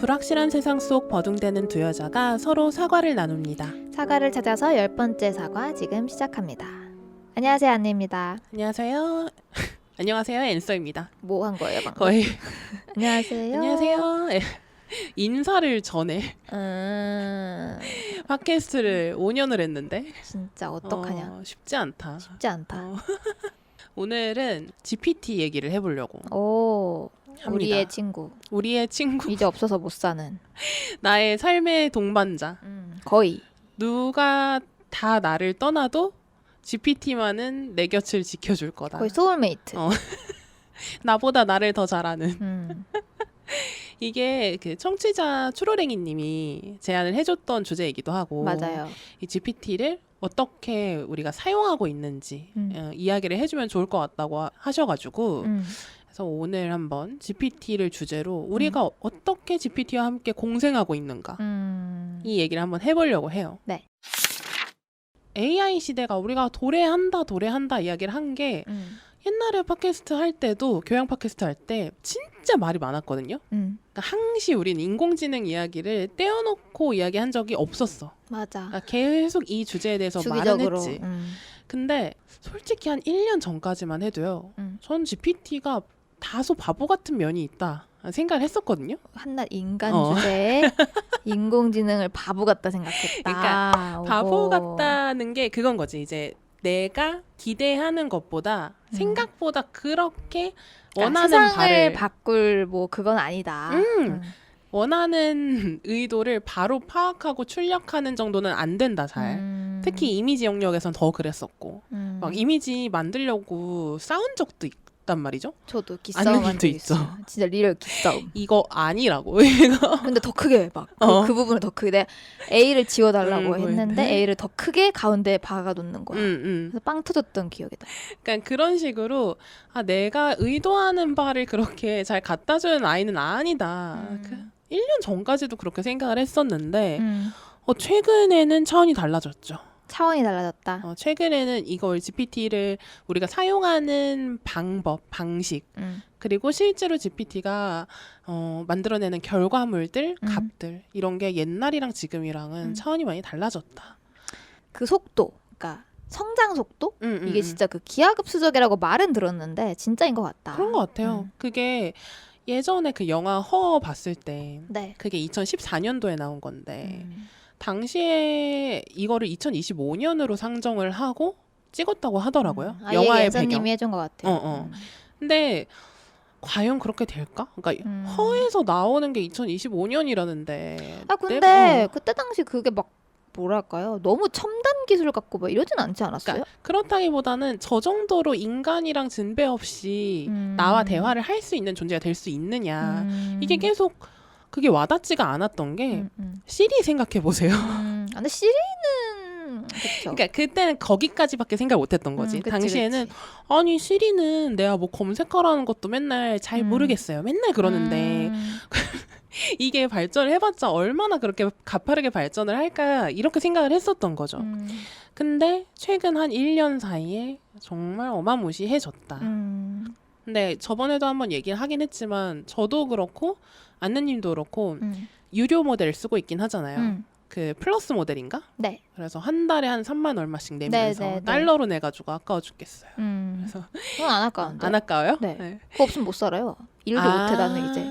불확실한 세상 속 버둥대는 두 여자가 서로 사과를 나눕니다. 사과를 찾아서 10번째 사과 지금 시작합니다. 안녕하세요, 안내입니다. 안녕하세요. 안녕하세요, 앤서입니다. 뭐 한 거예요, 방금? 거의 안녕하세요. 안녕하세요. 인사를 전에 팟캐스트를 5년을 했는데 진짜 어떡하냐. 쉽지 않다. 쉽지 않다. 오늘은 GPT 얘기를 해보려고 오, 합니다. 우리의 친구. 우리의 친구, 이제 없어서 못 사는. 나의 삶의 동반자. 거의. 누가 다 나를 떠나도 GPT만은 내 곁을 지켜줄 거다. 거의 소울메이트. 나보다 나를 더 잘 아는. 이게 그 청취자 추로랭이님이 제안을 해줬던 주제이기도 하고, 맞아요. 이 GPT를 어떻게 우리가 사용하고 있는지 이야기를 해주면 좋을 것 같다고 하셔가지고 그래서 오늘 한번 GPT를 주제로 우리가 어떻게 GPT와 함께 공생하고 있는가 이 얘기를 한번 해보려고 해요. 네. AI 시대가 우리가 도래한다 이야기를 한 게 옛날에 팟캐스트 할 때도 교양 팟캐스트 할 때 진짜 말이 많았거든요. 그러니까 항시 우리는 인공지능 이야기를 떼어놓고 이야기한 적이 없었어. 맞아. 그러니까 계속 이 주제에 대해서 주기적으로. 말은 했지. 근데 솔직히 한 1년 전까지만 해도요. 전 GPT가 다소 바보 같은 면이 있다 생각을 했었거든요. 한낱 인간 주제에 인공지능을 바보 같다 생각했다. 그러니까 바보 오고. 같다는 게 그건 거지. 이제 내가 기대하는 것보다 생각보다 그렇게 원하는 세상을 바를 바꿀 뭐 그건 아니다. 원하는 의도를 바로 파악하고 출력하는 정도는 안 된다 잘. 특히 이미지 영역에선 더 그랬었고 막 이미지 만들려고 싸운 적도 있단 말이죠. 저도 아는 기싸움 한 일도 적 있어. 있어요. 진짜 리얼 기싸움. 이거 아니라고 이거. 근데 더 크게 막 그 부분을 더 크게 내가 A를 지워달라고 했는데 A를 더 크게 가운데에 박아 놓는 거야. 그래서 빵 터졌던 기억이 나. 그러니까 그런 식으로 내가 의도하는 바를 그렇게 잘 갖다 주는 아이는 아니다. 1년 전까지도 그렇게 생각을 했었는데 최근에는 차원이 달라졌죠. 차원이 달라졌다. 최근에는 이걸 GPT를 우리가 사용하는 방법, 방식 그리고 실제로 GPT가 만들어내는 결과물들, 값들 이런 게 옛날이랑 지금이랑은 차원이 많이 달라졌다. 그 속도, 그러니까 성장 속도? 이게 진짜 그 기하급수적이라고 말은 들었는데 진짜인 것 같다. 그런 것 같아요. 그게 예전에 그 영화 허 봤을 때 네. 그게 2014년도에 나온 건데 당시에 이거를 2025년으로 상정을 하고 찍었다고 하더라고요. 영화의 배경. 예전님이 해준 것 같아요. 근데 과연 그렇게 될까? 그러니까 허에서 나오는 게 2025년이라는데. 근데 그때 당시 그게 막 뭐랄까요? 너무 첨단 기술 갖고 막 이러진 않지 않았어요? 그러니까 그렇다기보다는 저 정도로 인간이랑 진배 없이 나와 대화를 할 수 있는 존재가 될 수 있느냐. 이게 계속 그게 와닿지가 않았던 게 시리 생각해 보세요. 근데 시리는 그쵸. 그러니까 그때는 거기까지밖에 생각 못했던 거지. 그치, 당시에는 그치. 아니 시리는 내가 뭐 검색하라는 것도 맨날 잘 모르겠어요. 맨날 그러는데 이게 발전을 해봤자 얼마나 그렇게 가파르게 발전을 할까 이렇게 생각을 했었던 거죠. 근데 최근 한 1년 사이에 정말 어마무시해졌다. 근데 저번에도 한번 얘기를 하긴 했지만 저도 그렇고 안느님도 그렇고 유료 모델을 쓰고 있긴 하잖아요. 그 플러스 모델인가? 네. 그래서 한 달에 한 3만 얼마씩 내면서 네. 달러로 내가지고 아까워 죽겠어요. 그래서 그건 안 아까운데. 안 아까워요? 네. 그거 없으면 못 살아요. 일도 못해 나는 이제.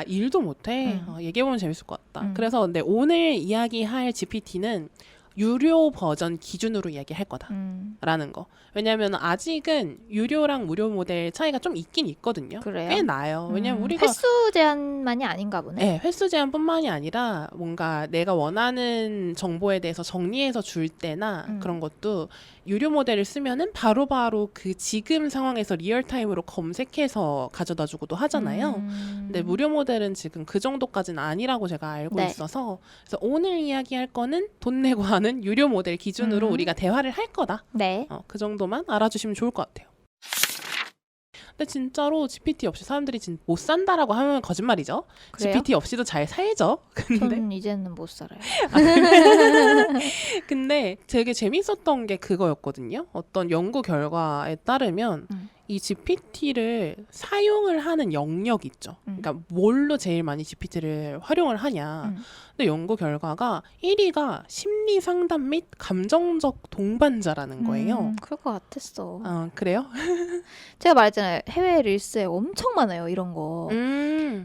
일도 못해? 얘기해보면 재밌을 것 같다. 그래서 근데 오늘 이야기할 GPT는 유료 버전 기준으로 이야기할 거다라는 거. 왜냐하면 아직은 유료랑 무료 모델 차이가 좀 있긴 있거든요. 그래요? 꽤 나요. 왜냐면 우리가 횟수 제한만이 아닌가 보네. 네, 횟수 제한뿐만이 아니라 뭔가 내가 원하는 정보에 대해서 정리해서 줄 때나 그런 것도 유료 모델을 쓰면은 바로바로 그 지금 상황에서 리얼타임으로 검색해서 가져다 주고도 하잖아요. 근데 무료 모델은 지금 그 정도까지는 아니라고 제가 알고 네. 있어서 그래서 오늘 이야기할 거는 돈 내고 하는 유료 모델 기준으로 우리가 대화를 할 거다. 네. 그 정도만 알아주시면 좋을 것 같아요. 근데 진짜로 GPT 없이 사람들이 못 산다라고 하면 거짓말이죠. 그래요? GPT 없이도 잘 살죠. 근데 저는 이제는 못 살아요. 근데 되게 재밌었던 게 그거였거든요. 어떤 연구 결과에 따르면 이 GPT를 사용을 하는 영역 있죠. 그러니까 뭘로 제일 많이 GPT를 활용을 하냐. 근데 연구 결과가 1위가 심리 상담 및 감정적 동반자라는 거예요. 그럴 것 같았어. 그래요? 제가 말했잖아요. 해외 릴스에 엄청 많아요. 이런 거.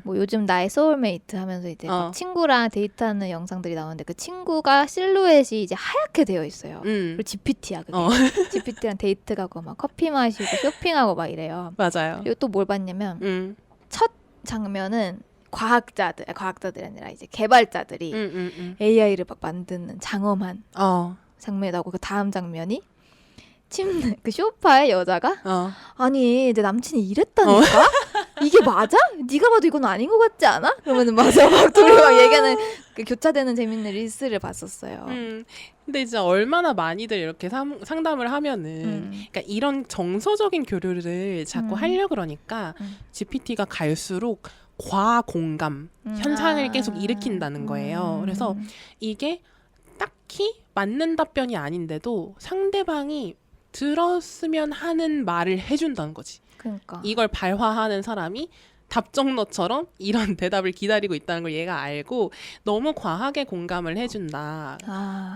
뭐 요즘 나의 소울메이트 하면서 이제 막 친구랑 데이트하는 영상들이 나오는데 그 친구가 실루엣이 이제 하얗게 되어 있어요. 그리고 GPT야 그게. GPT랑 데이트 가고 막 커피 마시고 쇼핑하고 막 이래요. 맞아요. 그리고 또 뭘 봤냐면 첫 장면은 과학자들이 아니라 이제 개발자들이 AI를 막 만드는 장엄한 장면이 나오고 그 다음 장면이 침대 그 소파에 여자가 아니 내 남친이 이랬다니까 이게 맞아? 네가 봐도 이건 아닌 것 같지 않아? 그러면은 맞아 막 둘이 막 얘기하는 그 교차되는 재밌는 릴스를 봤었어요. 근데 진짜 얼마나 많이들 이렇게 상담을 하면은 그러니까 이런 정서적인 교류를 자꾸 하려 그러니까 GPT가 갈수록 과공감 현상을 계속 일으킨다는 거예요. 그래서 이게 딱히 맞는 답변이 아닌데도 상대방이 들었으면 하는 말을 해준다는 거지. 그러니까 이걸 발화하는 사람이 답정너처럼 이런 대답을 기다리고 있다는 걸 얘가 알고 너무 과하게 공감을 해준다.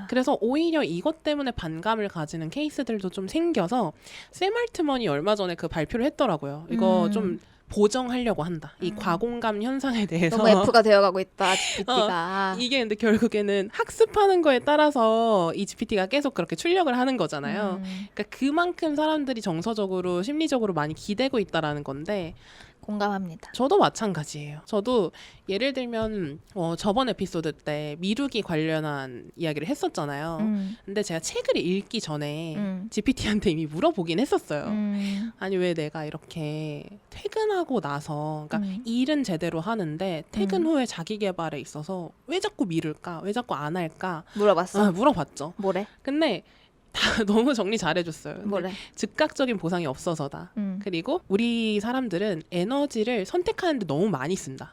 그래서 오히려 이것 때문에 반감을 가지는 케이스들도 좀 생겨서 샘 알트먼이 얼마 전에 그 발표를 했더라고요. 이거 좀 보정하려고 한다. 이 과공감 현상에 대해서 너무 F가 되어가고 있다 GPT가. 이게 근데 결국에는 학습하는 거에 따라서 이 GPT가 계속 그렇게 출력을 하는 거잖아요. 그러니까 그만큼 사람들이 정서적으로 심리적으로 많이 기대고 있다라는 건데 공감합니다. 저도 마찬가지예요. 저도 예를 들면 저번 에피소드 때 미루기 관련한 이야기를 했었잖아요. 근데 제가 책을 읽기 전에 GPT한테 이미 물어보긴 했었어요. 아니 왜 내가 이렇게 퇴근하고 나서 그러니까 일은 제대로 하는데 퇴근 후에 자기 개발에 있어서 왜 자꾸 미룰까? 왜 자꾸 안 할까? 물어봤어? 물어봤죠. 뭐래? 근데 다 너무 정리 잘해줬어요. 뭐래? 즉각적인 보상이 없어서다. 그리고 우리 사람들은 에너지를 선택하는데 너무 많이 쓴다.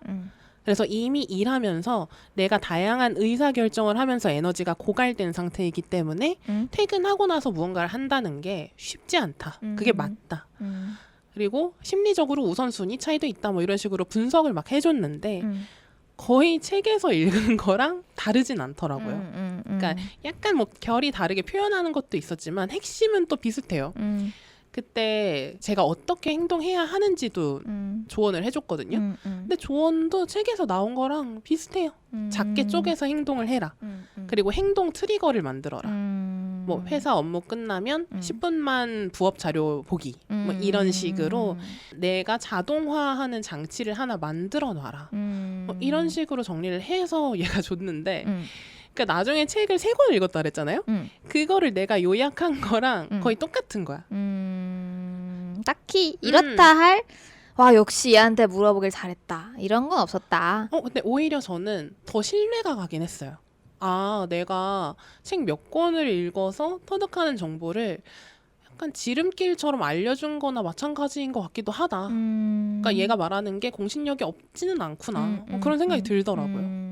그래서 이미 일하면서 내가 다양한 의사결정을 하면서 에너지가 고갈된 상태이기 때문에 퇴근하고 나서 무언가를 한다는 게 쉽지 않다. 그게 맞다. 그리고 심리적으로 우선순위 차이도 있다. 뭐 이런 식으로 분석을 막 해줬는데 거의 책에서 읽은 거랑 다르진 않더라고요. 그러니까 약간 뭐 결이 다르게 표현하는 것도 있었지만 핵심은 또 비슷해요. 그때 제가 어떻게 행동해야 하는지도 조언을 해줬거든요. 근데 조언도 책에서 나온 거랑 비슷해요. 작게 쪼개서 행동을 해라. 그리고 행동 트리거를 만들어라. 뭐 회사 업무 끝나면 10분만 부업 자료 보기. 뭐 이런 식으로 내가 자동화하는 장치를 하나 만들어 놔라. 뭐 이런 식으로 정리를 해서 얘가 줬는데 그러니까 나중에 책을 3권 읽었다 그랬잖아요. 그거를 내가 요약한 거랑 거의 똑같은 거야. 딱히 이렇다 할 와 역시 얘한테 물어보길 잘했다 이런 건 없었다. 근데 오히려 저는 더 신뢰가 가긴 했어요. 아 내가 책 몇 권을 읽어서 터득하는 정보를 약간 지름길처럼 알려준 거나 마찬가지인 것 같기도 하다. 그러니까 얘가 말하는 게 공신력이 없지는 않구나. 그런 생각이 들더라고요.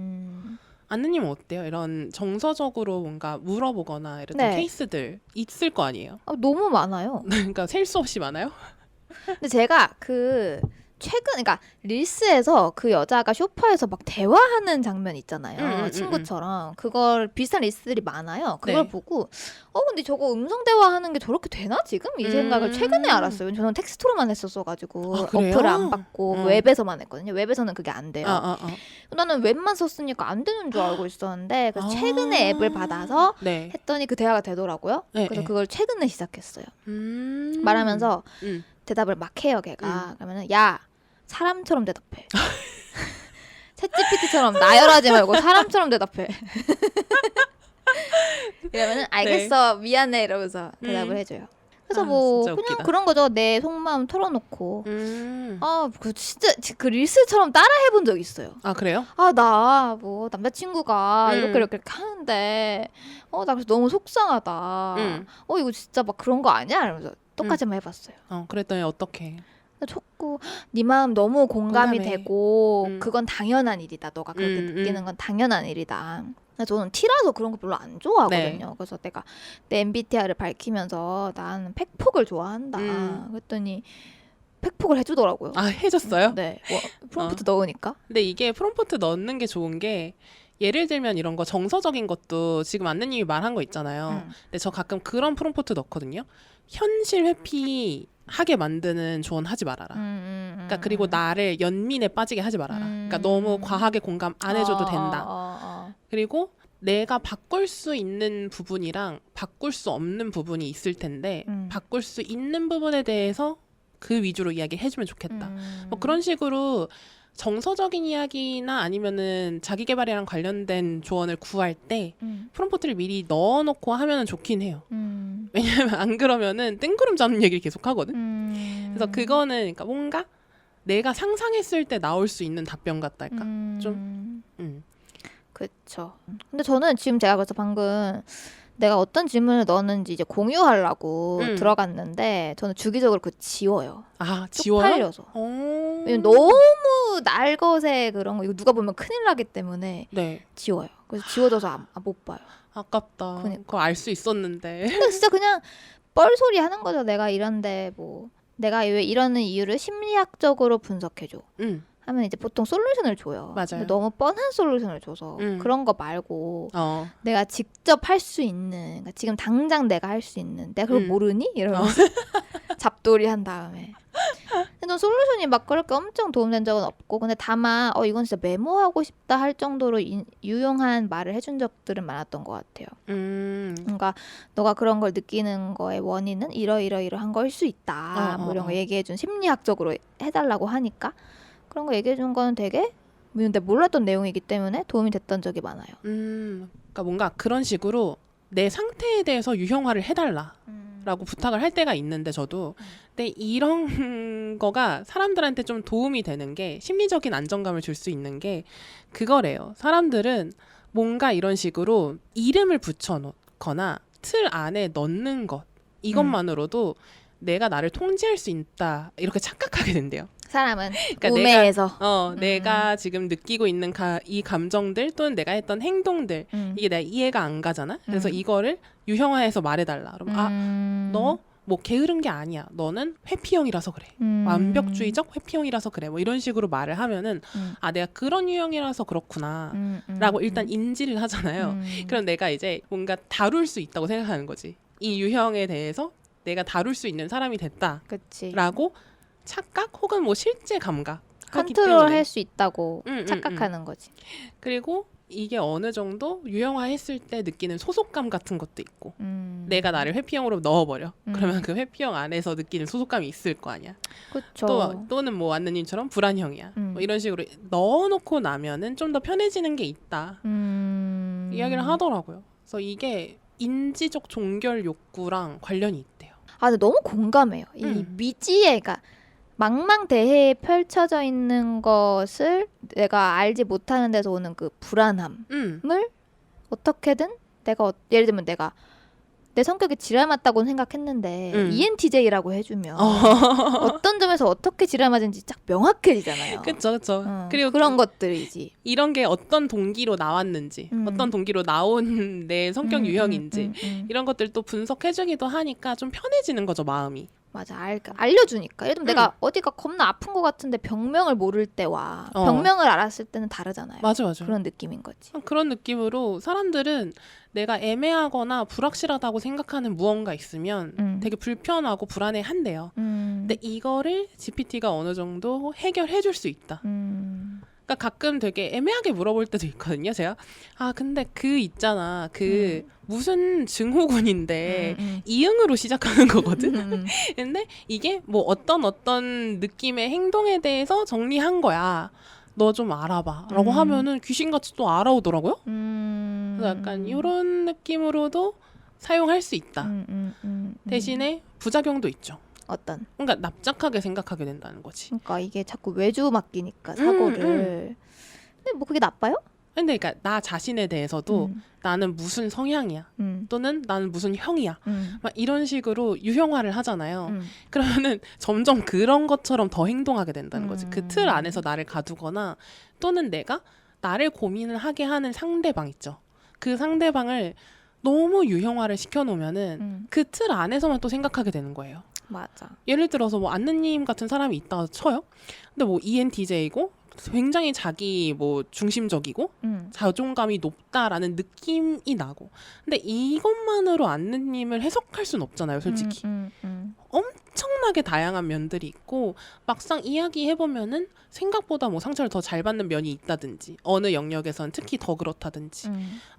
안느님은 어때요? 이런 정서적으로 뭔가 물어보거나 이런 케이스들 있을 거 아니에요? 너무 많아요. 그러니까 셀 수 없이 많아요? 근데 제가 그러니까 릴스에서 그 여자가 소파에서 막 대화하는 장면 있잖아요. 친구처럼. 그걸 비슷한 릴스들이 많아요. 그걸 보고 근데 저거 음성 대화하는 게 저렇게 되나 지금? 이 생각을 최근에 알았어요. 저는 텍스트로만 했었어가지고 어플을 안 받고 웹에서만 했거든요. 웹에서는 그게 안 돼요. 나는 웹만 썼으니까 안 되는 줄 알고 있었는데 그래서 최근에 앱을 받아서 했더니 그 대화가 되더라고요. 그래서 그걸 최근에 시작했어요. 말하면서 대답을 막 해요 걔가. 그러면은 야 사람처럼 대답해. 챗GPT처럼 나열하지 말고 사람처럼 대답해. 이러면은 알겠어 미안해 이러면서 대답을 해줘요. 그래서 뭐 그냥 웃기다. 그런 거죠. 내 속마음 털어놓고 그 진짜 그 릴스처럼 따라 해본 적 있어요. 아 그래요? 나 뭐 남자친구가 이렇게 하는데 나 그래서 너무 속상하다. 이거 진짜 막 그런 거 아니야? 이러면서 똑같이 한번 해봤어요. 그랬더니 어떻게? 자꾸 네 마음 너무 공감이 공감해. 되고 그건 당연한 일이다. 너가 그렇게 느끼는 건 당연한 일이다. 저는 T라서 그런 거 별로 안 좋아하거든요. 그래서 내가 내 MBTI를 밝히면서 나는 팩폭을 좋아한다. 그랬더니 팩폭을 해주더라고요. 아, 해줬어요? 네. 프롬프트 넣으니까. 근데 이게 프롬프트 넣는 게 좋은 게 예를 들면 이런 거 정서적인 것도 지금 안느님이 말한 거 있잖아요. 근데 저 가끔 그런 프롬프트 넣거든요. 현실 회피하게 만드는 조언 하지 말아라. 그러니까 그리고 나를 연민에 빠지게 하지 말아라. 그러니까 너무 과하게 공감 안 해줘도 된다. 그리고 내가 바꿀 수 있는 부분이랑 바꿀 수 없는 부분이 있을 텐데 바꿀 수 있는 부분에 대해서 그 위주로 이야기를 해주면 좋겠다. 뭐 그런 식으로 정서적인 이야기나 아니면은 자기 개발이랑 관련된 조언을 구할 때 프롬프트를 미리 넣어놓고 하면은 좋긴 해요. 왜냐면 안 그러면은 뜬구름 잡는 얘기를 계속 하거든. 그래서 그거는 그러니까 뭔가 내가 상상했을 때 나올 수 있는 답변 같달까? 좀. 그쵸. 근데 저는 지금 제가 그래서 방금 내가 어떤 질문을 넣었는지 이제 공유하려고 들어갔는데 저는 주기적으로 그거 지워요. 아, 지워요? 쪽팔려서. 왜냐면 너무 날것의 그런 거 이거 누가 보면 큰일 나기 때문에 네. 지워요. 그래서 지워져서 못 봐요. 아깝다. 그러니까. 그거 알 수 있었는데. 근데 진짜 그냥 뻘소리 하는 거죠. 내가 이런데 뭐 내가 왜 이러는 이유를 심리학적으로 분석해줘. 하면 이제 보통 솔루션을 줘요. 맞아요. 근데 너무 뻔한 솔루션을 줘서 그런 거 말고 내가 직접 할 수 있는 그러니까 지금 당장 내가 할 수 있는 내가 그걸 모르니? 이러면서 잡돌이 한 다음에 근데 전 솔루션이 막 그렇게 엄청 도움된 적은 없고 근데 다만 이건 진짜 메모하고 싶다 할 정도로 유용한 말을 해준 적들은 많았던 것 같아요. 그러니까 너가 그런 걸 느끼는 거의 원인은 이러이러이러한 거일 수 있다. 뭐 이런 거 얘기해준 심리학적으로 해달라고 하니까 그런 거 얘기해준 건 되게 근데 몰랐던 내용이기 때문에 도움이 됐던 적이 많아요. 그러니까 뭔가 그런 식으로 내 상태에 대해서 유형화를 해달라라고 부탁을 할 때가 있는데 저도 근데 이런 거가 사람들한테 좀 도움이 되는 게 심리적인 안정감을 줄 수 있는 게 그거래요. 사람들은 뭔가 이런 식으로 이름을 붙여놓거나 틀 안에 넣는 것 이것만으로도 내가 나를 통제할 수 있다 이렇게 착각하게 된대요. 사람은 그러니까 우매해서 내가 지금 느끼고 있는 이 감정들 또는 내가 했던 행동들 이게 내가 이해가 안 가잖아. 그래서 이거를 유형화해서 말해달라. 그러면 너 뭐 게으른 게 아니야. 너는 회피형이라서 그래. 완벽주의적 회피형이라서 그래. 뭐 이런 식으로 말을 하면은 내가 그런 유형이라서 그렇구나 라고 일단 인지를 하잖아요. 그럼 내가 이제 뭔가 다룰 수 있다고 생각하는 거지. 이 유형에 대해서 내가 다룰 수 있는 사람이 됐다라고 착각 혹은 뭐 실제 감각 컨트롤할 수 있다고 착각하는 거지. 그리고 이게 어느 정도 유형화했을 때 느끼는 소속감 같은 것도 있고 내가 나를 회피형으로 넣어버려. 그러면 그 회피형 안에서 느끼는 소속감이 있을 거 아니야. 그쵸. 또는 뭐 안느님처럼 불안형이야. 뭐 이런 식으로 넣어놓고 나면은 좀 더 편해지는 게 있다. 이야기를 하더라고요. 그래서 이게 인지적 종결 욕구랑 관련이 있대요. 근데 너무 공감해요. 이 미지의 그러니까 망망대해에 펼쳐져 있는 것을 내가 알지 못하는 데서 오는 그 불안함을 어떻게든 내가 예를 들면 내가 내 성격이 지랄 맞다고 생각했는데 ENTJ라고 해주면 어떤 점에서 어떻게 지랄 맞은지 딱 명확해지잖아요. 그렇죠. 그리고 그런 것들이지. 이런 게 어떤 동기로 나왔는지 어떤 동기로 나온 내 성격 유형인지 이런 것들 또 분석해주기도 하니까 좀 편해지는 거죠, 마음이. 맞아. 알려주니까. 예를 들면 내가 어디가 겁나 아픈 것 같은데 병명을 모를 때와 병명을 알았을 때는 다르잖아요. 맞아. 그런 느낌인 거지. 그런 느낌으로 사람들은 내가 애매하거나 불확실하다고 생각하는 무언가 있으면 되게 불편하고 불안해한대요. 근데 이거를 GPT가 어느 정도 해결해 줄 수 있다. 그러니까 가끔 되게 애매하게 물어볼 때도 있거든요. 제가 근데 그 있잖아. 그 무슨 증후군인데 이응으로 시작하는 거거든. 근데 이게 뭐 어떤 느낌의 행동에 대해서 정리한 거야. 너 좀 알아봐 라고 하면은 귀신같이 또 알아오더라고요. 그래서 약간 이런 느낌으로도 사용할 수 있다. 대신에 부작용도 있죠. 어떤? 그러니까 납작하게 생각하게 된다는 거지. 그러니까 이게 자꾸 외주 맡기니까 사고를. 근데 뭐 그게 나빠요? 근데 그러니까 나 자신에 대해서도 나는 무슨 성향이야 또는 나는 무슨 형이야 막 이런 식으로 유형화를 하잖아요. 그러면은 점점 그런 것처럼 더 행동하게 된다는 거지. 그 틀 안에서 나를 가두거나 또는 내가 나를 고민을 하게 하는 상대방 있죠. 그 상대방을 너무 유형화를 시켜놓으면은 그 틀 안에서만 또 생각하게 되는 거예요. 맞아. 예를 들어서 뭐 안느님 같은 사람이 있다 쳐요. 근데 뭐 ENTJ고 굉장히 자기 뭐 중심적이고 자존감이 높다라는 느낌이 나고, 근데 이것만으로 안느님을 해석할 순 없잖아요, 솔직히. 엄청나게 다양한 면들이 있고 막상 이야기해보면은 생각보다 뭐 상처를 더 잘 받는 면이 있다든지, 어느 영역에선 특히 더 그렇다든지,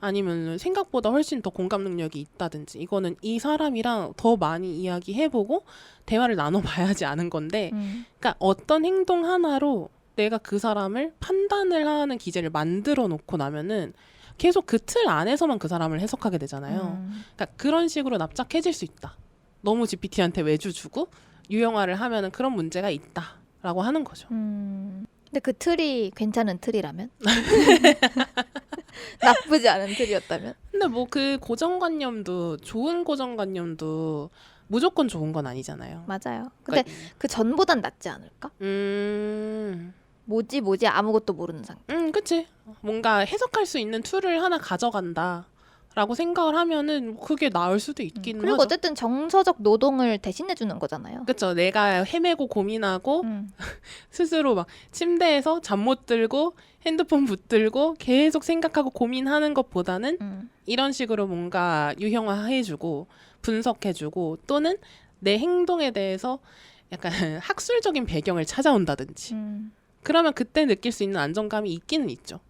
아니면 생각보다 훨씬 더 공감 능력이 있다든지, 이거는 이 사람이랑 더 많이 이야기해보고 대화를 나눠봐야지 아는 건데, 그러니까 어떤 행동 하나로 내가 그 사람을 판단을 하는 기제를 만들어 놓고 나면은 계속 그 틀 안에서만 그 사람을 해석하게 되잖아요. 그러니까 그런 식으로 납작해질 수 있다. 너무 GPT한테 외주 주고 유형화를 하면은 그런 문제가 있다라고 하는 거죠. 근데 그 틀이 괜찮은 틀이라면? 나쁘지 않은 틀이었다면? 근데 뭐 그 고정관념도, 좋은 고정관념도 무조건 좋은 건 아니잖아요. 맞아요. 근데 그러니까, 그 전보단 낫지 않을까? 뭐지 아무것도 모르는 상태. 그치. 뭔가 해석할 수 있는 툴을 하나 가져간다라고 생각을 하면은 그게 나을 수도 있긴 그리고 하죠. 어쨌든 정서적 노동을 대신해 주는 거잖아요. 그쵸. 내가 헤매고 고민하고 스스로 막 침대에서 잠 못 들고 핸드폰 붙들고 계속 생각하고 고민하는 것보다는 이런 식으로 뭔가 유형화해주고 분석해주고, 또는 내 행동에 대해서 약간 학술적인 배경을 찾아온다든지, 그러면 그때 느낄 수 있는 안정감이 있기는 있죠.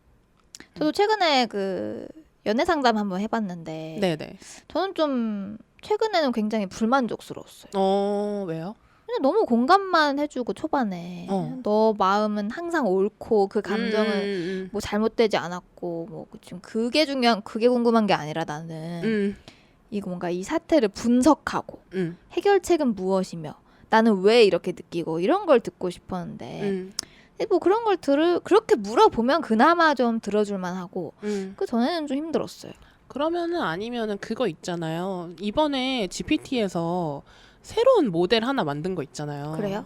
저도 최근에 그 연애 상담 한번 해봤는데 네네. 저는 좀 최근에는 굉장히 불만족스러웠어요. 왜요? 그냥 너무 공감만 해주고 초반에 너 마음은 항상 옳고 그 감정은 뭐 잘못되지 않았고 뭐 지금 그게 중요한, 그게 궁금한 게 아니라 나는 이거 뭔가 이 사태를 분석하고 해결책은 무엇이며 나는 왜 이렇게 느끼고 이런 걸 듣고 싶었는데 뭐 그런 걸 그렇게 물어보면 그나마 좀 들어줄만 하고 그 전에는 좀 힘들었어요. 그러면은, 아니면은 그거 있잖아요. 이번에 GPT에서 새로운 모델 하나 만든 거 있잖아요. 그래요?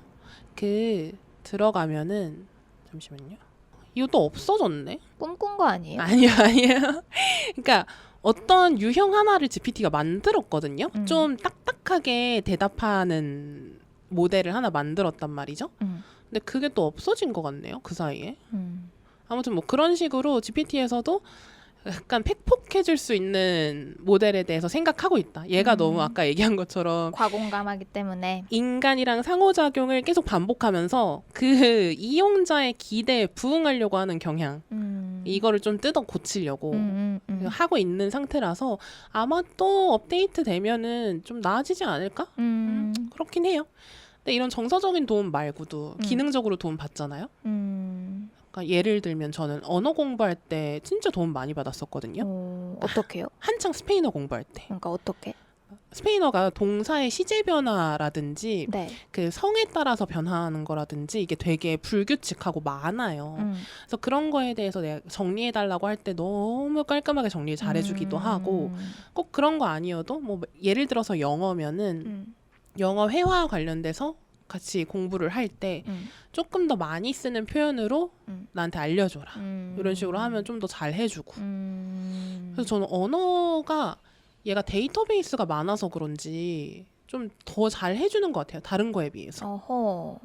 그 들어가면은, 잠시만요. 이것도 없어졌네? 꿈꾼 거 아니에요? 아니요. 그러니까 어떤 유형 하나를 GPT가 만들었거든요. 좀 딱딱하게 대답하는 모델을 하나 만들었단 말이죠. 근데 그게 또 없어진 것 같네요, 그 사이에. 아무튼 뭐 그런 식으로 GPT에서도 약간 팩폭해질 수 있는 모델에 대해서 생각하고 있다. 얘가 너무 아까 얘기한 것처럼 과공감하기 때문에 인간이랑 상호작용을 계속 반복하면서 그 이용자의 기대에 부응하려고 하는 경향, 이거를 좀 뜯어 고치려고 하고 있는 상태라서 아마 또 업데이트 되면은 좀 나아지지 않을까? 그렇긴 해요. 근데 이런 정서적인 도움 말고도 기능적으로 도움 받잖아요. 그러니까 예를 들면 저는 언어 공부할 때 진짜 도움 많이 받았었거든요. 어떻게요? 한창 스페인어 공부할 때. 그러니까 어떻게? 스페인어가 동사의 시제 변화라든지 네. 그 성에 따라서 변화하는 거라든지 이게 되게 불규칙하고 많아요. 그래서 그런 거에 대해서 내가 정리해달라고 할 때 너무 깔끔하게 정리 잘해주기도 하고, 꼭 그런 거 아니어도 뭐 예를 들어서 영어면은 영어 회화 관련돼서 같이 공부를 할 때 조금 더 많이 쓰는 표현으로 나한테 알려줘라. 이런 식으로 하면 좀 더 잘 해주고. 그래서 저는 언어가 얘가 데이터베이스가 많아서 그런지 좀 더 잘 해주는 것 같아요. 다른 거에 비해서. 어허.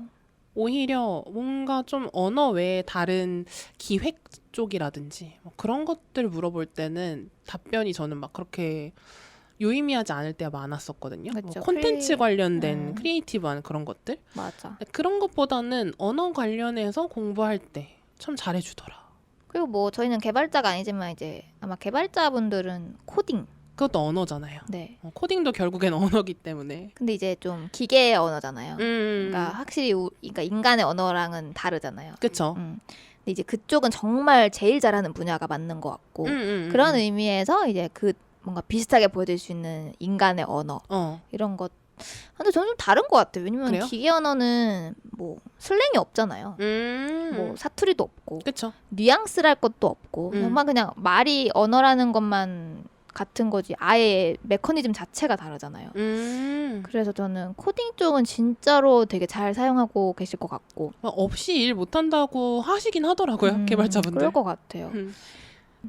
오히려 뭔가 좀 언어 외에 다른 기획 쪽이라든지 뭐 그런 것들 물어볼 때는 답변이 저는 막 그렇게 유의미하지 않을 때가 많았었거든요. 뭐 그쵸. 콘텐츠 관련된 크리에이티브한 그런 것들. 맞아. 그런 것보다는 언어 관련해서 공부할 때 참 잘해주더라. 그리고 뭐 저희는 개발자가 아니지만 이제 아마 개발자분들은 코딩. 그것도 언어잖아요. 네. 코딩도 결국엔 언어기 때문에. 근데 이제 좀 기계의 언어잖아요. 그러니까 확실히 그러니까 인간의 언어랑은 다르잖아요. 그쵸. 근데 이제 그쪽은 정말 제일 잘하는 분야가 맞는 것 같고 그런 의미에서 이제 그 뭔가 비슷하게 보여줄 수 있는 인간의 언어 이런 것. 근데 저는 좀 다른 것 같아요. 왜냐면 그래요? 기계 언어는 뭐 슬랭이 없잖아요. 뭐 사투리도 없고 그쵸. 뉘앙스랄 것도 없고 정말 그냥 말이 언어라는 것만 같은 거지 아예 메커니즘 자체가 다르잖아요. 그래서 저는 코딩 쪽은 진짜로 되게 잘 사용하고 계실 것 같고 없이 일 못한다고 하시긴 하더라고요. 개발자분들. 그럴 것 같아요.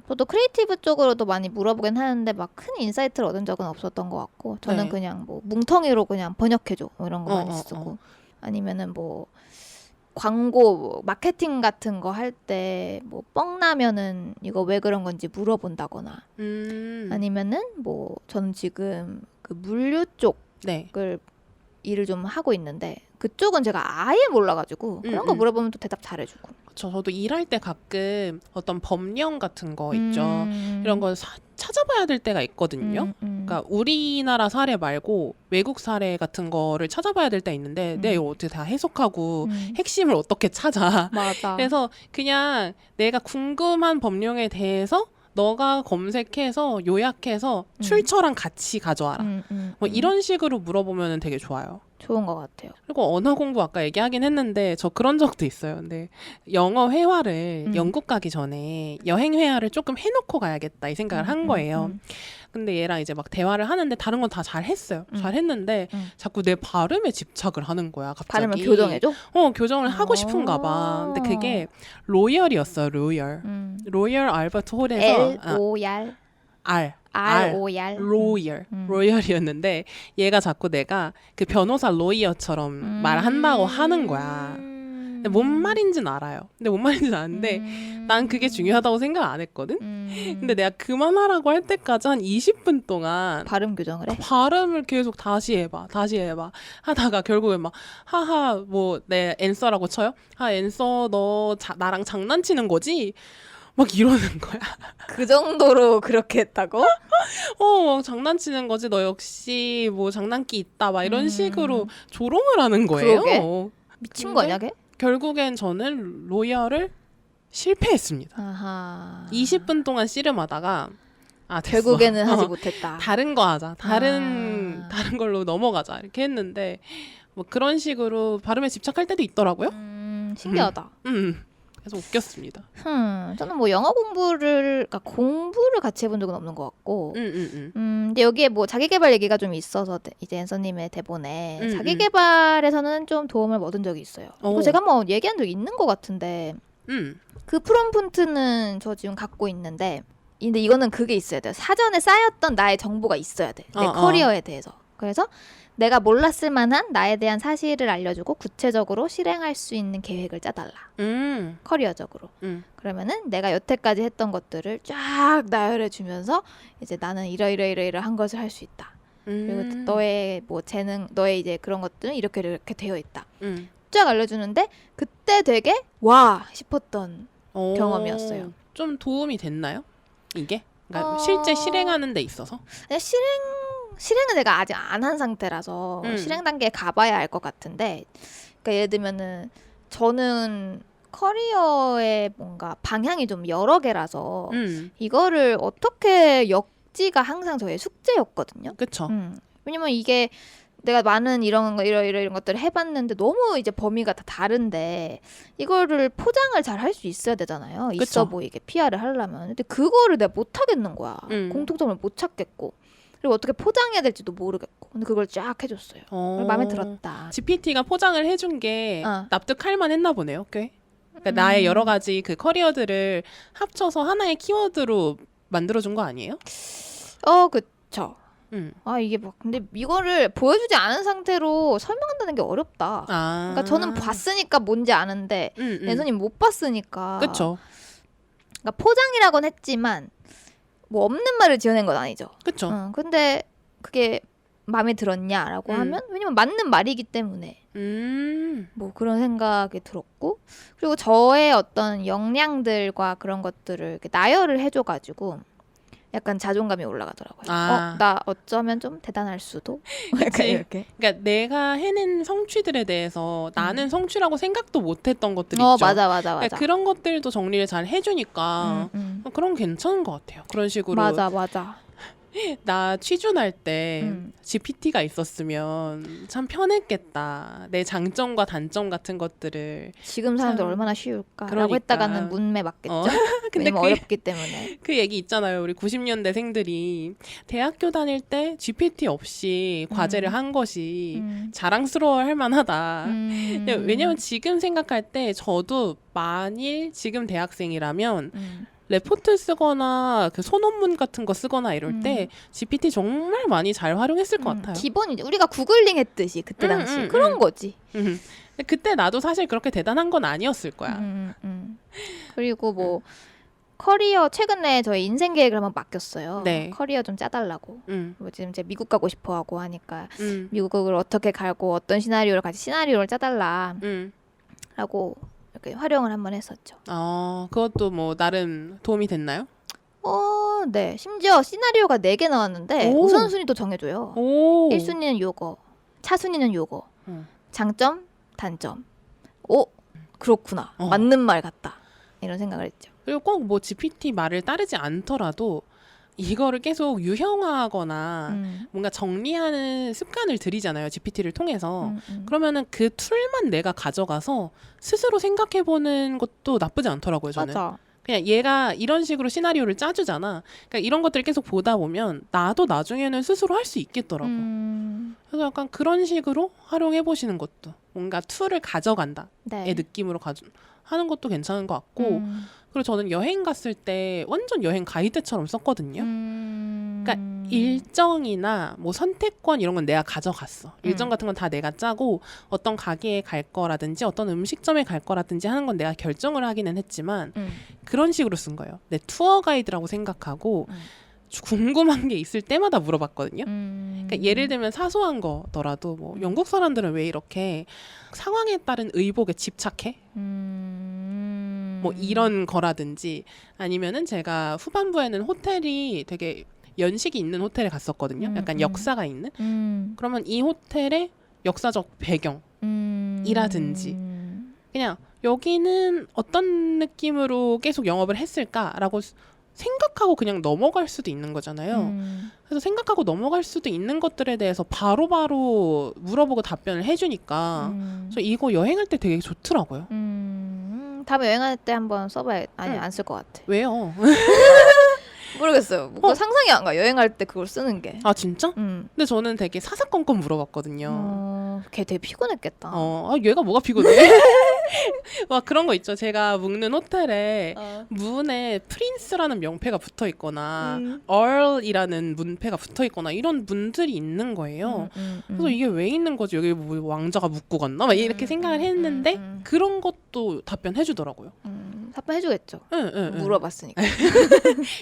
저도 크리에이티브 쪽으로도 많이 물어보긴 하는데 막 큰 인사이트를 얻은 적은 없었던 것 같고 저는 네. 그냥 뭐 뭉텅이로 그냥 번역해줘 뭐 이런 거 어, 많이 어, 쓰고 아니면은 뭐 광고 뭐 마케팅 같은 거 할 때 뭐 뻥 나면은 이거 왜 그런 건지 물어본다거나 아니면은 뭐 저는 지금 그 물류 네. 쪽을 일을 좀 하고 있는데 그쪽은 제가 아예 몰라가지고 그런 거 물어보면 또 대답 잘해주고. 저도 일할 때 가끔 어떤 법령 같은 거 있죠. 이런 걸 찾아봐야 될 때가 있거든요. 그러니까 우리나라 사례 말고 외국 사례 같은 거를 찾아봐야 될 때 있는데 내가 이거 어떻게 다 해석하고 핵심을 어떻게 찾아. 맞아. 그래서 그냥 내가 궁금한 법령에 대해서 너가 검색해서 요약해서 출처랑 같이 가져와라. 뭐 이런 식으로 물어보면 되게 좋아요. 좋은 것 같아요. 그리고 언어 공부 아까 얘기하긴 했는데 저 그런 적도 있어요. 근데 영어 회화를 영국 가기 전에 여행 회화를 조금 해놓고 가야겠다 이 생각을 한 거예요. 근데 얘랑 이제 막 대화를 하는데 다른 건 다 잘했어요. 잘했는데 자꾸 내 발음에 집착을 하는 거야. 갑자기. 발음을 교정해줘? 교정을 하고 싶은가 봐. 근데 그게 로열이었어요. 로열 알버트 홀에서 L-O-R R 로열이었는데 얘가 자꾸 내가 그 변호사 로이어처럼 말한다고 하는 거야. 근데 뭔 말인지는 알아요. 근데 뭔 말인지는 아는데 난 그게 중요하다고 생각 안 했거든. 근데 내가 그만하라고 할 때까지 한 20분 동안 발음 교정을 해? 발음을 계속 다시 해봐 하다가 결국엔 막 하하 뭐 내 앤서라고 쳐요. 앤서 너 나랑 장난치는 거지? 막 이러는 거야. 그 정도로 그렇게 했다고? 장난치는 거지. 너 역시 뭐 장난기 있다. 막 이런 식으로 조롱을 하는 거예요. 그러게. 미친 거 아니야, 걔? 결국엔 저는 로열을 실패했습니다. 아하. 20분 동안 씨름하다가 됐어. 결국에는 하지 못했다. 다른 거 하자. 다른 걸로 넘어가자. 이렇게 했는데 뭐 그런 식으로 발음에 집착할 때도 있더라고요. 신기하다. 그래서 웃겼습니다. 저는 뭐 영어 공부를 같이 해본 적은 없는 것 같고. 음. 근데 여기에 뭐 자기계발 얘기가 좀 있어서 이제 앤서님의 대본에 자기계발에서는 좀 도움을 얻은 적이 있어요. 그거 제가 한번 얘기한 적이 있는 것 같은데. 그 프롬프트는 저 지금 갖고 있는데 근데 이거는 그게 있어야 돼요. 사전에 쌓였던 나의 정보가 있어야 돼. 내 커리어에 대해서. 그래서 내가 몰랐을 만한 나에 대한 사실을 알려주고 구체적으로 실행할 수 있는 계획을 짜달라. 커리어적으로. 그러면은 내가 여태까지 했던 것들을 쫙 나열해 주면서 이제 나는 이러한 것을 할 수 있다. 그리고 너의 뭐 재능, 너의 이제 그런 것들은 이렇게 되어 있다. 쫙 알려주는데 그때 되게 와 싶었던 경험이었어요. 좀 도움이 됐나요? 이게? 그러니까 실제 실행하는 데 있어서? 실행은 내가 아직 안 한 상태라서 실행 단계에 가봐야 알 것 같은데 그러니까 예를 들면은 저는 커리어의 뭔가 방향이 좀 여러 개라서 이거를 어떻게 엮지가 항상 저의 숙제였거든요. 그쵸. 왜냐면 이게 내가 많은 이런 것들을 해봤는데 너무 이제 범위가 다 다른데 이거를 포장을 잘 할 수 있어야 되잖아요. 그쵸. 있어 보이게 PR을 하려면. 근데 그거를 내가 못 하겠는 거야. 공통점을 못 찾겠고. 그리고 어떻게 포장해야 될지도 모르겠고. 근데 그걸 쫙 해줬어요. 마음에 들었다. GPT가 포장을 해준 게 납득할 만했나 보네요. 꽤. 그러니까 나의 여러 가지 그 커리어들을 합쳐서 하나의 키워드로 만들어준 거 아니에요? 그쵸. 이게 막 근데 이거를 보여주지 않은 상태로 설명한다는 게 어렵다. 그러니까 저는 봤으니까 뭔지 아는데 앤서님 못 봤으니까. 그쵸. 그러니까 포장이라고는 했지만 뭐 없는 말을 지어낸 건 아니죠. 그쵸. 근데 그게 마음에 들었냐라고 하면 왜냐면 맞는 말이기 때문에 뭐 그런 생각이 들었고 그리고 저의 어떤 역량들과 그런 것들을 이렇게 나열을 해줘가지고 약간 자존감이 올라가더라고요. 나 어쩌면 좀 대단할 수도. 약간 이렇게. 그러니까 내가 해낸 성취들에 대해서 나는 성취라고 생각도 못했던 것들이 있죠. 맞아. 그러니까 그런 것들도 정리를 잘 해주니까 그런 거 괜찮은 것 같아요. 그런 식으로. 맞아. 나 취준할 때 GPT가 있었으면 참 편했겠다. 내 장점과 단점 같은 것들을. 지금 사람들 얼마나 쉬울까라고 그러니까. 했다가는 문매 맞겠죠. 근데 어렵기 때문에. 그 얘기 있잖아요. 우리 90년대생들이 대학교 다닐 때 GPT 없이 과제를 한 것이 자랑스러워할 만하다. 왜냐면 지금 생각할 때 저도 만일 지금 대학생이라면 레포트 쓰거나 그 소논문 같은 거 쓰거나 이럴 때 GPT 정말 많이 잘 활용했을 것 같아요. 기본이죠. 우리가 구글링 했듯이 그때 당시 그런 거지. 근데 그때 나도 사실 그렇게 대단한 건 아니었을 거야. 그리고 뭐 커리어 최근에 저희 인생 계획을 한번 맡겼어요. 네. 커리어 좀 짜달라고. 뭐 지금 이제 미국 가고 싶어 하고 하니까 미국을 어떻게 가고 어떤 시나리오를 같이 시나리오를 짜달라 라고 이렇게 활용을 한번 했었죠. 그것도 뭐 나름 도움이 됐나요? 네. 심지어 시나리오가 4개 나왔는데 오. 우선순위도 정해줘요. 오. 1순위는 요거, 차순위는 요거, 장점, 단점. 오, 그렇구나. 맞는 말 같다. 이런 생각을 했죠. 그리고 꼭 뭐 GPT 말을 따르지 않더라도 이거를 계속 유형화하거나 뭔가 정리하는 습관을 들이잖아요. GPT를 통해서. 그러면은 그 툴만 내가 가져가서 스스로 생각해보는 것도 나쁘지 않더라고요. 저는. 맞아. 그냥 얘가 이런 식으로 시나리오를 짜주잖아. 그러니까 이런 것들을 계속 보다 보면 나도 나중에는 스스로 할 수 있겠더라고. 그래서 약간 그런 식으로 활용해보시는 것도 뭔가 툴을 가져간다의 네. 느낌으로 하는 것도 괜찮은 것 같고 그리고 저는 여행 갔을 때 완전 여행 가이드처럼 썼거든요. 그러니까 일정이나 뭐 선택권 이런 건 내가 가져갔어. 일정 같은 건 다 내가 짜고 어떤 가게에 갈 거라든지 어떤 음식점에 갈 거라든지 하는 건 내가 결정을 하기는 했지만 그런 식으로 쓴 거예요. 내 투어 가이드라고 생각하고 궁금한 게 있을 때마다 물어봤거든요. 그러니까 예를 들면 사소한 거더라도 뭐 영국 사람들은 왜 이렇게 상황에 따른 의복에 집착해? 뭐 이런 거라든지 아니면은 제가 후반부에는 호텔이 되게 연식이 있는 호텔에 갔었거든요. 약간 역사가 있는. 그러면 이 호텔의 역사적 배경이라든지 그냥 여기는 어떤 느낌으로 계속 영업을 했을까라고 생각하고 그냥 넘어갈 수도 있는 거잖아요. 그래서 생각하고 넘어갈 수도 있는 것들에 대해서 바로바로 물어보고 답변을 해주니까 그래서 이거 여행할 때 되게 좋더라고요. 다음에 여행할 때 한번 써봐야 아니 안 쓸 것 같아. 왜요? 모르겠어요. 뭔가 상상이 안 가. 여행할 때 그걸 쓰는 게. 아 진짜? 근데 저는 되게 사사건건 물어봤거든요. 걔 되게 피곤했겠다. 얘가 뭐가 피곤해? 막 그런 거 있죠. 제가 묵는 호텔에 문에 프린스라는 명패가 붙어 있거나 얼이라는 문패가 붙어 있거나 이런 문들이 있는 거예요. 그래서 이게 왜 있는 거지? 여기 뭐 왕자가 묵고 갔나? 막 이렇게 생각을 했는데 그런 것도 답변해 주더라고요. 답변해주겠죠. 응. 물어봤으니까.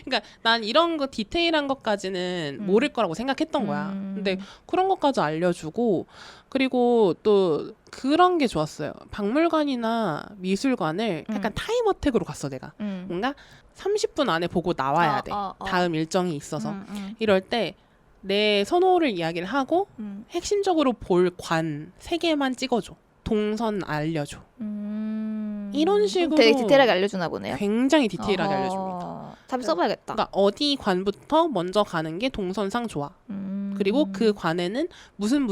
그러니까 난 이런 거 디테일한 것까지는 모를 거라고 생각했던 거야. 근데 그런 것까지 알려주고 그리고 또 그런 게 좋았어요. 박물관이나 미술관을 약간 타임어택으로 갔어 내가. 뭔가 30분 안에 보고 나와야 돼. 다음 일정이 있어서. 이럴 때 내 선호를 이야기를 하고 핵심적으로 볼 관 3개만 찍어줘. 동선 알려줘. 이런 식으로 되게 디테일하게 알려주나 보네요. 굉장히 디테일하게 알려줍니다. 답 써봐야겠다. 그러니까 어디 관부터 먼저 가는 게 동선상 좋아. 그리고 그 관에는 무슨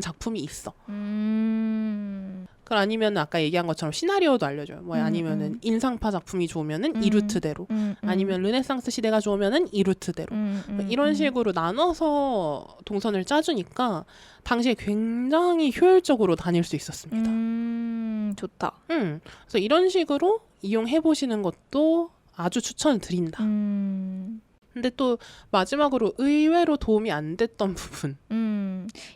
작품이 있어. 그럼 아니면 아까 얘기한 것처럼 시나리오도 알려줘요. 뭐 아니면은 인상파 작품이 좋으면은 이 루트대로, 아니면 르네상스 시대가 좋으면은 이 루트대로. 이런 식으로 나눠서 동선을 짜주니까 당시에 굉장히 효율적으로 다닐 수 있었습니다. 좋다. 그래서 이런 식으로 이용해 보시는 것도 아주 추천을 드린다. 근데 또 마지막으로 의외로 도움이 안 됐던 부분.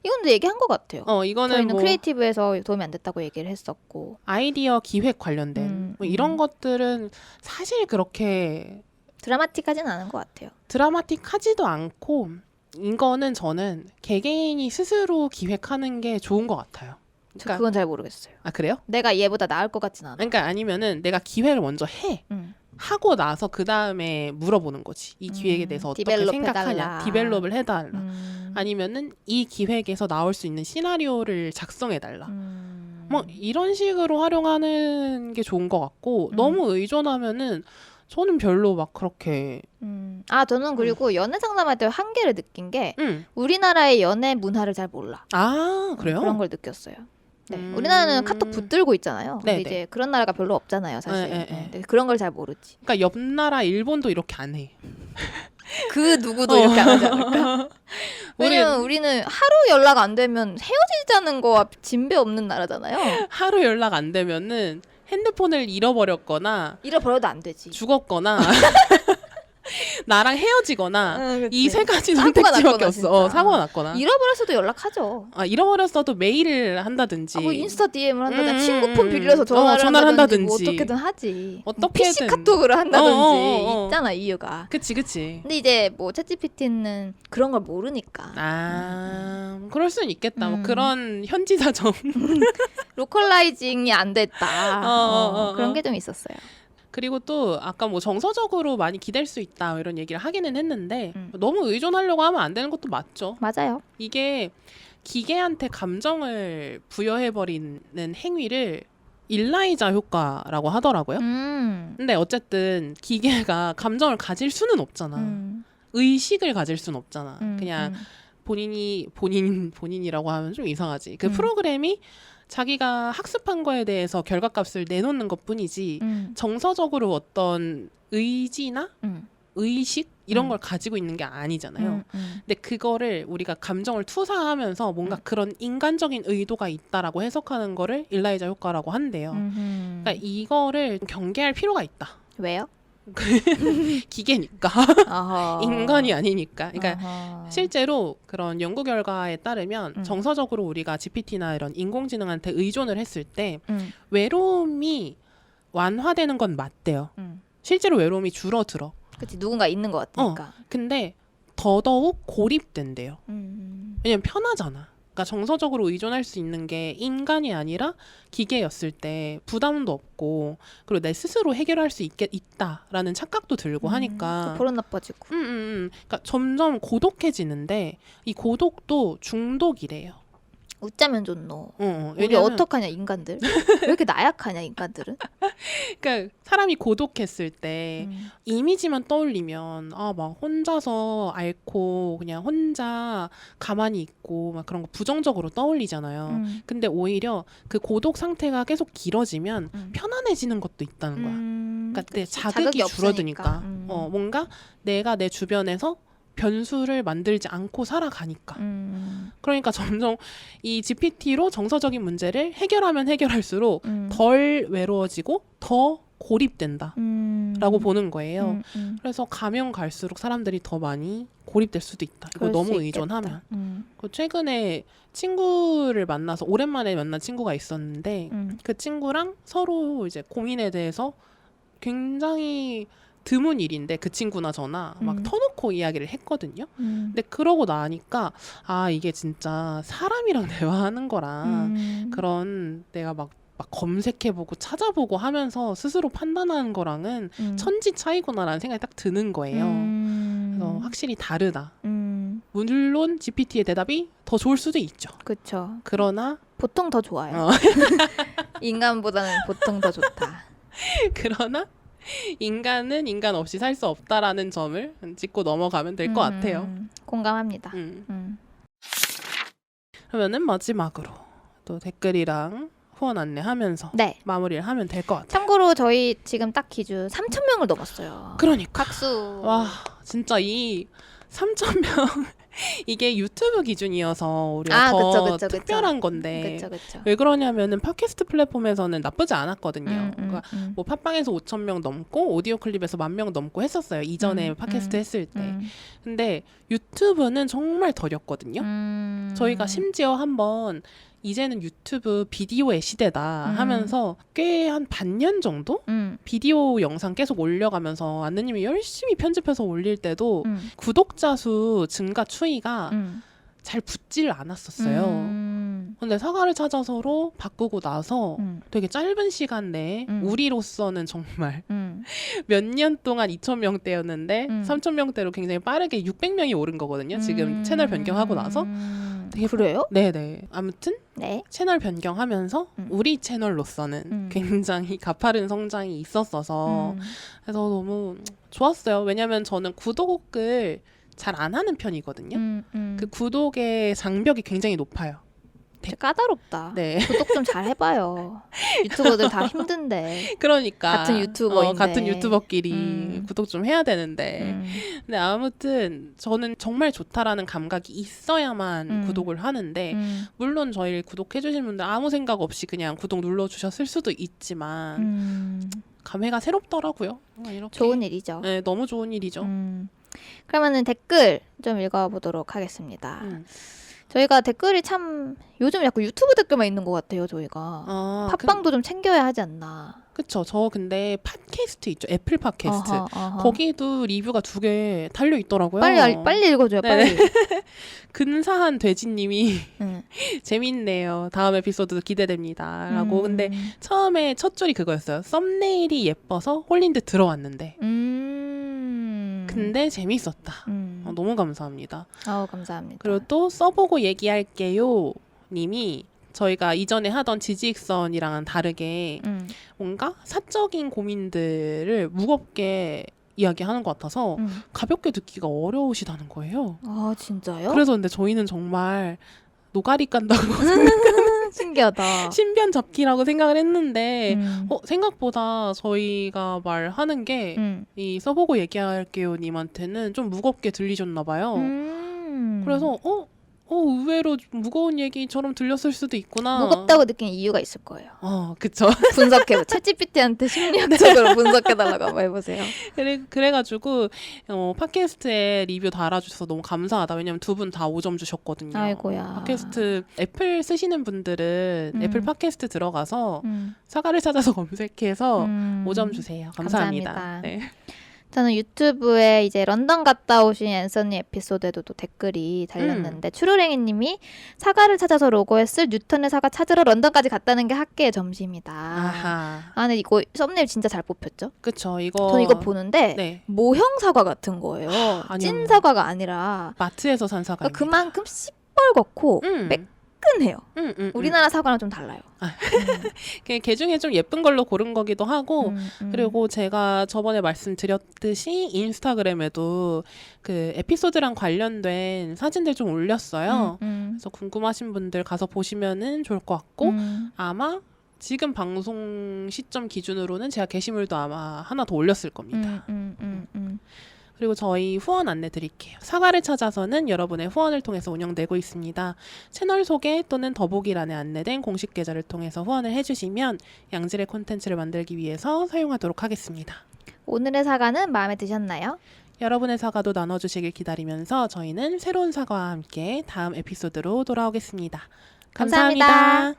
이건 얘기한 것 같아요. 이거는 저희는 뭐 크리에이티브에서 도움이 안 됐다고 얘기를 했었고 아이디어 기획 관련된 뭐 이런 것들은 사실 그렇게 드라마틱하진 않은 것 같아요. 드라마틱하지도 않고 이거는 저는 개개인이 스스로 기획하는 게 좋은 것 같아요. 저 그건 잘 모르겠어요. 아 그래요? 내가 얘보다 나을 것 같진 않아. 그러니까 아니면은 내가 기획을 먼저 해. 하고 나서 그 다음에 물어보는 거지. 이 기획에 대해서 어떻게 디벨롭 생각하냐. 해달라. 디벨롭을 해달라. 아니면은 이 기획에서 나올 수 있는 시나리오를 작성해달라. 뭐 이런 식으로 활용하는 게 좋은 것 같고 너무 의존하면은 저는 별로 막 그렇게 저는 그리고 연애 상담할 때 한계를 느낀 게 응. 우리나라의 연애 문화를 잘 몰라. 아 그래요? 그런 걸 느꼈어요. 네. 우리나라는 카톡 붙들고 있잖아요. 근데 네네. 이제 그런 나라가 별로 없잖아요, 사실. 네. 근데 그런 걸 잘 모르지. 그러니까 옆 나라 일본도 이렇게 안 해. 그 누구도 이렇게 안 하지 않을까? 왜냐면 우리는 하루 연락 안 되면 헤어지자는 거와 진배 없는 나라잖아요. 하루 연락 안 되면은 핸드폰을 잃어버렸거나 잃어버려도 안 되지. 죽었거나 나랑 헤어지거나 응, 그치. 이 세 가지 사고가 선택지밖에 났거나, 없어. 진짜. 사고가 났거나. 잃어버렸어도 연락하죠. 잃어버렸어도 메일을 한다든지. 뭐 인스타 DM을 한다든지 친구 폰 빌려서 전화를 한다든지. 뭐 어떻게든 하지. 어떻게든. PC 카톡으로 한다든지. 어. 있잖아 이유가. 그치. 근데 이제 뭐 챗GPT는 그런 걸 모르니까. 그럴 수는 있겠다. 뭐 그런 현지 사정. 로컬라이징이 안 됐다. 그런 게 좀 있었어요. 그리고 또 아까 뭐 정서적으로 많이 기댈 수 있다 이런 얘기를 하기는 했는데 음. 너무 의존하려고 하면 안 되는 것도 맞죠. 맞아요. 이게 기계한테 감정을 부여해버리는 행위를 일라이자 효과라고 하더라고요. 근데 어쨌든 기계가 감정을 가질 수는 없잖아. 의식을 가질 수는 없잖아. 그냥 본인이라고 하면 좀 이상하지. 그 프로그램이 자기가 학습한 거에 대해서 결과값을 내놓는 것뿐이지 정서적으로 어떤 의지나 의식 이런 걸 가지고 있는 게 아니잖아요. 근데 그거를 우리가 감정을 투사하면서 뭔가 그런 인간적인 의도가 있다라고 해석하는 거를 일라이자 효과라고 한대요. 그러니까 이거를 경계할 필요가 있다. 왜요? 기계니까. 어허. 인간이 아니니까. 그러니까 어허. 실제로 그런 연구 결과에 따르면 정서적으로 우리가 GPT나 이런 인공지능한테 의존을 했을 때 외로움이 완화되는 건 맞대요. 실제로 외로움이 줄어들어. 그치 누군가 있는 것 같으니까. 근데 더더욱 고립된대요. 왜냐면 편하잖아. 그러니까 정서적으로 의존할 수 있는 게 인간이 아니라 기계였을 때 부담도 없고 그리고 내 스스로 해결할 수 있다라는 착각도 들고 하니까 버릇 나빠지고. 그러니까 점점 고독해지는데 이 고독도 중독이래요. 웃자면 좋노. 우리 왜냐면 어떡하냐 인간들. 왜 이렇게 나약하냐 인간들은. 그러니까 사람이 고독했을 때 이미지만 떠올리면 막 혼자서 앓고 그냥 혼자 가만히 있고 막 그런 거 부정적으로 떠올리잖아요. 근데 오히려 그 고독 상태가 계속 길어지면 편안해지는 것도 있다는 거야. 그러니까 내 자극이 줄어드니까 뭔가 내가 내 주변에서 변수를 만들지 않고 살아가니까. 그러니까 점점 이 GPT로 정서적인 문제를 해결하면 해결할수록 덜 외로워지고 더 고립된다라고 보는 거예요. 그래서 가면 갈수록 사람들이 더 많이 고립될 수도 있다. 이거 너무 의존하면. 최근에 친구를 만나서 오랜만에 만난 친구가 있었는데 그 친구랑 서로 이제 고민에 대해서 굉장히 드문 일인데 그 친구나 저나 막 터놓고 이야기를 했거든요. 근데 그러고 나니까 이게 진짜 사람이랑 대화하는 거랑 그런 내가 막 검색해보고 찾아보고 하면서 스스로 판단하는 거랑은 천지 차이구나라는 생각이 딱 드는 거예요. 그래서 확실히 다르다. 물론 GPT의 대답이 더 좋을 수도 있죠. 그렇죠. 그러나 보통 더 좋아요. 인간보다는 보통 더 좋다. 그러나 인간은 인간 없이 살 수 없다라는 점을 짚고 넘어가면 될 것 같아요. 공감합니다. 그러면은 마지막으로 또 댓글이랑 후원 안내하면서 네. 마무리를 하면 될 것 같아요. 참고로 저희 지금 딱 기준 3,000명을 넘었어요. 그러니까 박수. 와 진짜 이 3,000명 이게 유튜브 기준이어서 우리가 더 특별한 건데 그쵸. 왜 그러냐면은 팟캐스트 플랫폼에서는 나쁘지 않았거든요. 그러니까 뭐 팟빵에서 5,000명 넘고 오디오 클립에서 10,000명 넘고 했었어요. 이전에 팟캐스트 했을 때. 근데 유튜브는 정말 덜렸거든요. 저희가 심지어 한번 이제는 유튜브 비디오의 시대다 하면서 꽤 한 반년 정도 비디오 영상 계속 올려가면서 안느님이 열심히 편집해서 올릴 때도 구독자 수 증가 추이가 잘 붙질 않았었어요. 근데 사과를 찾아서로 바꾸고 나서 되게 짧은 시간 내에 우리로서는 정말 몇 년 동안 2,000명대였는데 3,000명대로 굉장히 빠르게 600명이 오른 거거든요. 지금 채널 변경하고 나서. 되게 그래요? 네네. 아무튼 네. 채널 변경하면서 우리 채널로서는 굉장히 가파른 성장이 있었어서 그래서 너무 좋았어요. 왜냐면 저는 구독을 잘 안 하는 편이거든요. 그 구독의 장벽이 굉장히 높아요. 진짜 까다롭다. 네. 구독 좀 잘 해봐요. 유튜버들 다 힘든데. 그러니까 같은 유튜버인데. 같은 유튜버끼리 구독 좀 해야 되는데 음. 근데 아무튼 저는 정말 좋다라는 감각이 있어야만 구독을 하는데 물론 저희를 구독해 주신 분들 아무 생각 없이 그냥 구독 눌러주셨을 수도 있지만 감회가 새롭더라고요. 이렇게. 좋은 일이죠. 네, 너무 좋은 일이죠. 그러면은 댓글 좀 읽어보도록 하겠습니다. 저희가 댓글이 참 요즘 약간 유튜브 댓글만 있는 것 같아요. 저희가 팟빵도 좀 챙겨야 하지 않나. 그쵸. 저 근데 팟캐스트 있죠. 애플 팟캐스트. 어허. 거기도 리뷰가 2개 달려 있더라고요. 빨리 읽어줘요. 빨리. 근사한 돼지님이 응. 재밌네요. 다음 에피소드도 기대됩니다. 라고. 근데 처음에 첫 줄이 그거였어요. 썸네일이 예뻐서 홀린 듯 들어왔는데. 근데 재밌었다. 너무 감사합니다. 아우 감사합니다. 그리고 또 써보고 얘기할게요 님이 저희가 이전에 하던 지지익선이랑은 다르게 뭔가 사적인 고민들을 무겁게 이야기하는 것 같아서 가볍게 듣기가 어려우시다는 거예요. 아 진짜요? 그래서 근데 저희는 정말 노가리 깐다고 신기하다. 신변 잡기라고 생각을 했는데 생각보다 저희가 말하는 게 이 써보고 얘기할게요 님한테는 좀 무겁게 들리셨나 봐요. 그래서 의외로 좀 무거운 얘기처럼 들렸을 수도 있구나. 무겁다고 느낀 이유가 있을 거예요. 그쵸. 분석해. 챗GPT한테 심리학적으로 분석해달라고 한번 해보세요. 그래가지고 팟캐스트에 리뷰 달아주셔서 너무 감사하다. 왜냐면 두 분 다 5점 주셨거든요. 아이고야. 팟캐스트 애플 쓰시는 분들은 애플 팟캐스트 들어가서 사과를 찾아서 검색해서 5점 주세요. 감사합니다. 네. 저는 유튜브에 이제 런던 갔다 오신 앤서니 에피소드에도 또 댓글이 달렸는데 추루랭이님이 사과를 찾아서 로고했을 뉴턴의 사과 찾으러 런던까지 갔다는 게 학계의 점심이다. 아하. 근데 이거 썸네일 진짜 잘 뽑혔죠? 그쵸. 저는 이거 보는데 네. 모형 사과 같은 거예요. 아니요. 찐 사과가 아니라 마트에서 산 사과입니다. 그만큼 시뻘겋고 매끈해요. 우리나라 사과랑 좀 달라요. 개 중에 좀 예쁜 걸로 고른 거기도 하고 그리고 제가 저번에 말씀드렸듯이 인스타그램에도 그 에피소드랑 관련된 사진들 좀 올렸어요. 그래서 궁금하신 분들 가서 보시면은 좋을 것 같고 아마 지금 방송 시점 기준으로는 제가 게시물도 아마 하나 더 올렸을 겁니다. 그리고 저희 후원 안내 드릴게요. 사과를 찾아서는 여러분의 후원을 통해서 운영되고 있습니다. 채널 소개 또는 더보기란에 안내된 공식 계좌를 통해서 후원을 해주시면 양질의 콘텐츠를 만들기 위해서 사용하도록 하겠습니다. 오늘의 사과는 마음에 드셨나요? 여러분의 사과도 나눠주시길 기다리면서 저희는 새로운 사과와 함께 다음 에피소드로 돌아오겠습니다. 감사합니다.